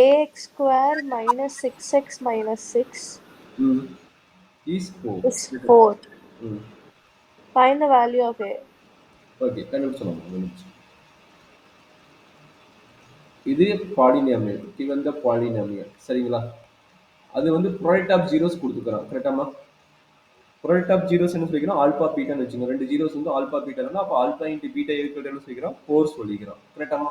ax square minus 6x minus 6 is 4. is 4. Mm. Find the value of a. Okay கண்டுபிடிச்சலாம். இது polynomial, given the polynomial சரிங்களா? அது வந்து product of zeros கொடுத்துக்கிறான் கரெக்டாமா? ப்ராடக்ட் ஆஃப் ஜீரோஸ் என்ன சொல்லிக்கிறோம்? ஆல்பா பீட்டான்னு வச்சுக்கோங்க. ரெண்டு ஜீரோஸ் வந்து ஆல்பா பீட்டா, அப்போ ஆல்பா இன்ட்டு பீட்டா ஈக்குவல் என்ன சொல்லிக்கிறோம்? 4 சொல்லிக்கிறோம் கரெக்டாமா?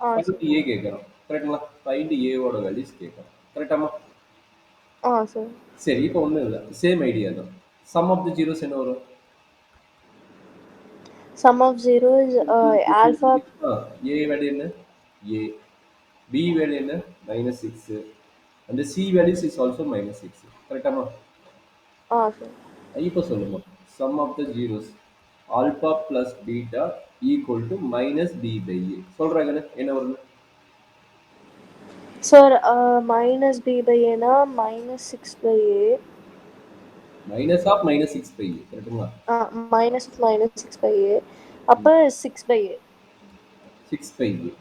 Sir. ஃபைண்ட் ஏ கேட்குறோம் கரெக்டுங்களா? ஃபைண்ட் ஏவோட வேல்யூஸ் கேட்குறோம் கரெக்டாமா? Sir. சரி, இப்போ ஒன்றும் இல்லை, சேம் ஐடியா தான். சம் ஆஃப் தி ஜீரோஸ் என்ன வரும்? Sum of zeros alpha. A value என்ன? ஏ. பி வேல்யூ என்ன? -6. அந்த சி வேல்யூஸ் இஸ் ஆல்சோ -6 கரெக்டாமா? Sir. இப்போ சொல்லுங்க, sum of the zeros alpha plus beta equal to minus b by a சொல்றாங்க என்ன வரும்? Sir, minus b by a na minus 6 by a. Minus of -6 by a கரெக்டுங்களா? Minus of minus 6 by a. அப்போ 6 by a. 6 by ஏ.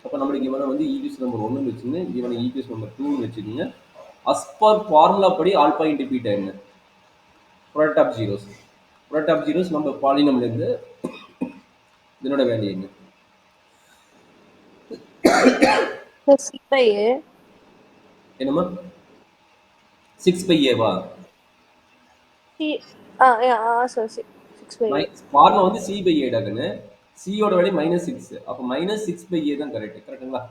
அப்போ நம்மளுக்கு இவனை வந்து equation number 1 வச்சுங்க, இவனை ஈக்குவேஷன் நம்பர் 2 வச்சுக்கோங்க. அஸ் பர் ஃபார்முலா படி ஆல்பா இன்டு பீட்டா என்ன? Product of zeros. Product of zeros நம்ம பாலினம்ல இருந்து இதனோட வேல்யூ என்ன? 6 by a. என்னமா? 6 by Eva? Sir, 6 by a. Formula வந்து சி பை ஏ டாக்குன்னு, சியோட வேல்யூ -6, அப்போ -6 பை ஏ தான் கரெக்ட் கரெக்டுங்களா?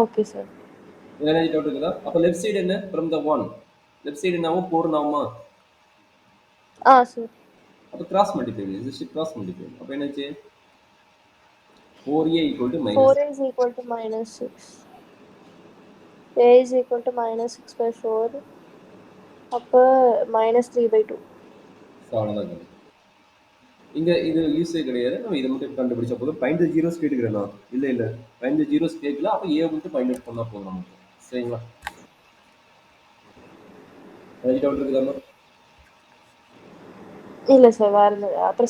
Okay, sir. என்ன டவுட் இருக்குதா? அப்போ லெஃப்ட் சைடு என்ன? ஃப்ரம் த 1 லெஃப்ட் சைடு என்னவும் 4 ஆகுமா? Sir. அப்போ cross multiply, just cross multiply. அப்போ என்னாச்சு? 4a equal to -6. 4a is equal to -6. a is equal to -6 by 4. அப்போ -3 by 2. அவ்வளோதான். இங்க இது யூஸே கிடையாது, நம்ம இதை மட்டும் கண்டுபிடிச்சா போதும். ஃபைண்ட் தி ஜீரோஸ் கேட்டுக்கிறேன் நான். இல்லை ஃபைண்ட் தி ஜீரோஸ் கேட்கல, அப்போ ஏ மட்டும் ஃபைண்ட் அவுட் பண்ணால் போதும் நமக்கு. சரிங்களா? டவுட் இருக்குதாமா? இல்லை சார், வேறு அப்புறம்